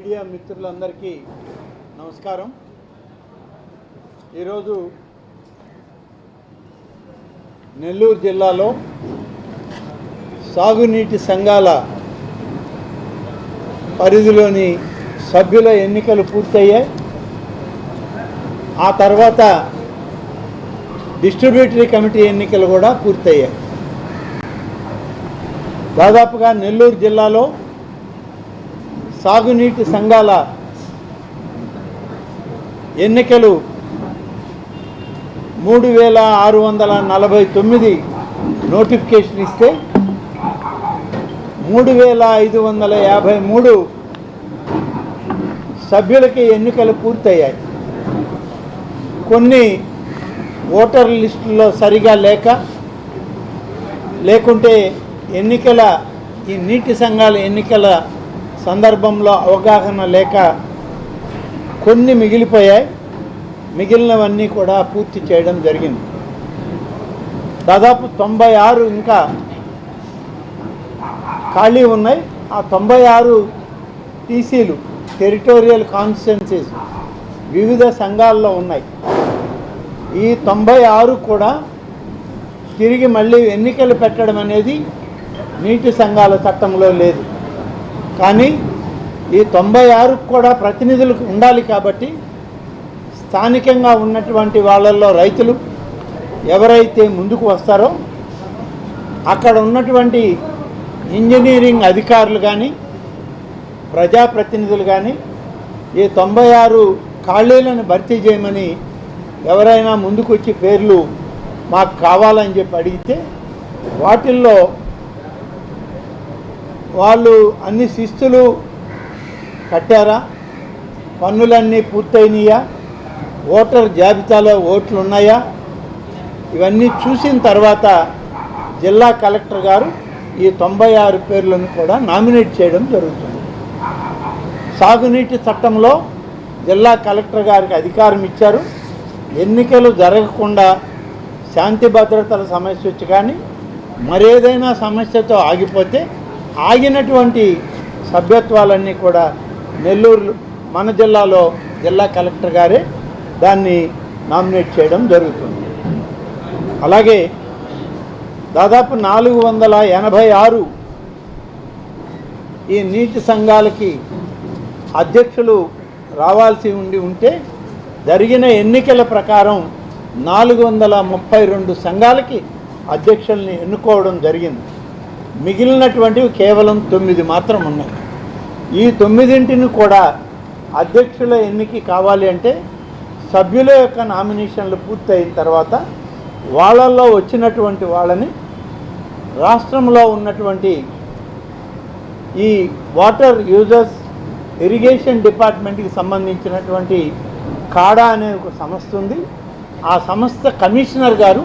Media మిత్రులందరికీ నమస్కారం. ఈరోజు నెల్లూరు జిల్లాలో సాగునీటి సంఘాల పరిధిలోని సభ్యుల ఎన్నికలు పూర్తయ్యాయి. ఆ తర్వాత డిస్ట్రిబ్యూటరీ కమిటీ ఎన్నికలు కూడా పూర్తయ్యాయి. దాదాపుగా నెల్లూరు జిల్లాలో సాగునీటి సంఘాల ఎన్నికలు 3649 నోటిఫికేషన్ ఇస్తే 3553 సభ్యులకి ఎన్నికలు పూర్తయ్యాయి. కొన్ని ఓటర్ లిస్టుల్లో సరిగా లేకుంటే ఎన్నికల ఈ నీటి సంఘాల ఎన్నికల సందర్భంలో అవగాహన లేక కొన్ని మిగిలిపోయాయి. మిగిలినవన్నీ కూడా పూర్తి చేయడం జరిగింది. దాదాపు 96 ఇంకా ఖాళీ ఉన్నాయి. ఆ 96 టీసీలు టెరిటోరియల్ కాన్స్టిట్యున్సీస్ వివిధ సంఘాల్లో ఉన్నాయి. ఈ 96 కూడా తిరిగి మళ్ళీ ఎన్నికలు పెట్టడం అనేది నీటి సంఘాల చట్టంలో లేదు. కానీ ఈ 96 కూడా ప్రతినిధులు ఉండాలి. కాబట్టి స్థానికంగా ఉన్నటువంటి వాళ్ళల్లో రైతులు ఎవరైతే ముందుకు వస్తారో అక్కడ ఉన్నటువంటి ఇంజనీరింగ్ అధికారులు కానీ ప్రజాప్రతినిధులు కానీ ఈ 96 ఖాళీలను భర్తీ చేయమని ఎవరైనా ముందుకు వచ్చి పేర్లు మాకు కావాలని చెప్పి అడిగితే వాటిల్లో వాళ్ళు అన్ని శిస్తులు కట్టారా, పన్నులన్నీ పూర్తయినాయా, ఓటర్ జాబితాలో ఓట్లు ఉన్నాయా, ఇవన్నీ చూసిన తర్వాత జిల్లా కలెక్టర్ గారు ఈ 96 పేర్లను కూడా నామినేట్ చేయడం జరుగుతుంది. సాగునీటి చట్టంలో జిల్లా కలెక్టర్ గారికి అధికారం ఇచ్చారు. ఎన్నికలు జరగకుండా శాంతి భద్రతల సమస్య వచ్చి కానీ మరేదైనా సమస్యతో ఆగిపోతే ఆగినటువంటి సభ్యత్వాలన్నీ కూడా నెల్లూరు మన జిల్లాలో జిల్లా కలెక్టర్ గారే దాన్ని నామినేట్ చేయడం జరుగుతుంది. అలాగే దాదాపు 486 ఈ నీటి సంఘాలకి అధ్యక్షులు రావాల్సి ఉంటే జరిగిన ఎన్నికల ప్రకారం 432 సంఘాలకి అధ్యక్షుల్ని ఎన్నుకోవడం జరిగింది. మిగిలినటువంటివి కేవలం 9 మాత్రం ఉన్నాయి. ఈ 9 కూడా అధ్యక్షుల ఎన్నిక కావాలి అంటే సభ్యుల యొక్క నామినేషన్లు పూర్తయిన తర్వాత వాళ్ళల్లో వచ్చినటువంటి వాళ్ళని రాష్ట్రంలో ఉన్నటువంటి ఈ వాటర్ యూజర్స్ ఇరిగేషన్ డిపార్ట్మెంట్కి సంబంధించినటువంటి కాడా అనే ఒక సంస్థ ఉంది. ఆ సంస్థ కమిషనర్ గారు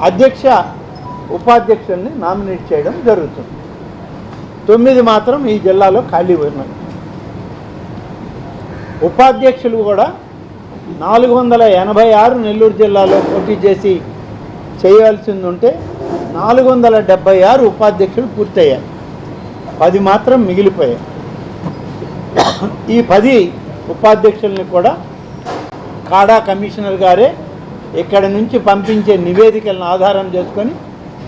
అధ్యక్ష ఉపాధ్యక్షుల్ని నామినేట్ చేయడం జరుగుతుంది. 9 మాత్రం ఈ జిల్లాలో ఖాళీ ఉన్నాయి. ఉపాధ్యక్షులు కూడా 486 నెల్లూరు జిల్లాలో పోటీ చేసి చేయాల్సింది ఉంటే 476 ఉపాధ్యక్షులు పూర్తయ్యారు. 10 మాత్రం మిగిలిపోయాయి. ఈ 10 ఉపాధ్యక్షుల్ని కూడా కాడా కమిషనర్ గారే ఇక్కడి నుంచి పంపించే నివేదికలను ఆధారం చేసుకొని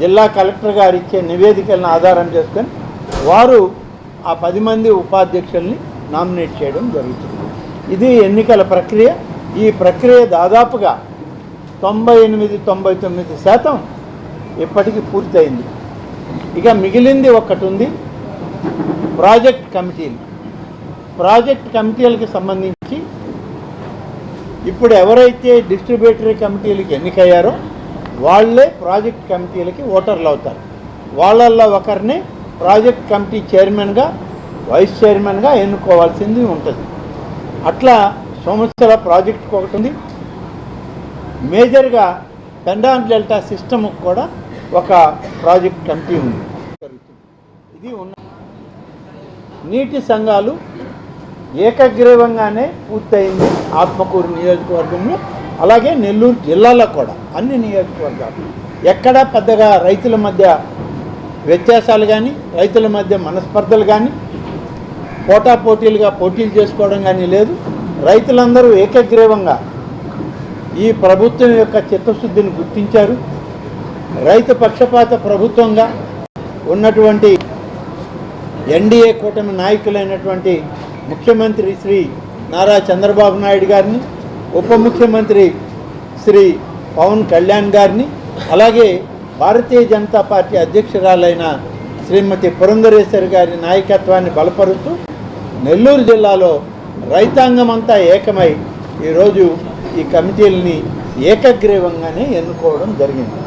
జిల్లా కలెక్టర్ గారు ఇచ్చే నివేదికలను ఆధారం చేసుకొని వారు ఆ 10 మంది ఉపాధ్యక్షుల్ని నామినేట్ చేయడం జరుగుతుంది. ఇది ఎన్నికల ప్రక్రియ. ఈ ప్రక్రియ దాదాపుగా 98-99% ఇప్పటికీ పూర్తయింది. ఇక మిగిలింది ఒకటి ఉంది, ప్రాజెక్ట్ కమిటీలు. ప్రాజెక్ట్ కమిటీలకు సంబంధించి ఇప్పుడు ఎవరైతే డిస్ట్రిబ్యూటరీ కమిటీలకు ఎన్నికయ్యారో వాళ్ళే ప్రాజెక్ట్ కమిటీలకి ఓటర్లు అవుతారు. వాళ్ళల్లో ఒకరిని ప్రాజెక్ట్ కమిటీ చైర్మన్గా వైస్ చైర్మన్గా ఎన్నుకోవాల్సింది ఉంటుంది. అట్లా సంవత్సర ప్రాజెక్టుకు ఒకటి ఉంది. మేజర్గా పెండాన్ డెల్టా సిస్టమ్కి కూడా ఒక ప్రాజెక్ట్ కమిటీ ఉంది. ఇది ఉన్న నీటి సంఘాలు ఏకగ్రీవంగానే పూర్తయింది ఆత్మకూరు నియోజకవర్గంలో. అలాగే నెల్లూరు జిల్లాలో కూడా అన్ని నియోజకవర్గాలు ఎక్కడా పెద్దగా రైతుల మధ్య వ్యత్యాసాలు కానీ రైతుల మధ్య మనస్పర్ధలు కానీ పోటాపోటీలుగా పోటీలు చేసుకోవడం కానీ లేదు. రైతులందరూ ఏకగ్రీవంగా ఈ ప్రభుత్వం యొక్క చిత్తశుద్ధిని గుర్తించారు. రైతు పక్షపాత ప్రభుత్వంగా ఉన్నటువంటి ఎన్డీఏ కూటమి నాయకులైనటువంటి ముఖ్యమంత్రి శ్రీ నారా చంద్రబాబు నాయుడు గారిని, ఉప ముఖ్యమంత్రి శ్రీ పవన్ కళ్యాణ్ గారిని, అలాగే భారతీయ జనతా పార్టీ అధ్యక్షురాలైన శ్రీమతి పురంధరేశ్వరి గారి నాయకత్వాన్ని బలపరుస్తూ నెల్లూరు జిల్లాలో రైతాంగమంతా ఏకమై ఈరోజు ఈ కమిటీలని ఏకగ్రీవంగానే ఎన్నుకోవడం జరిగింది.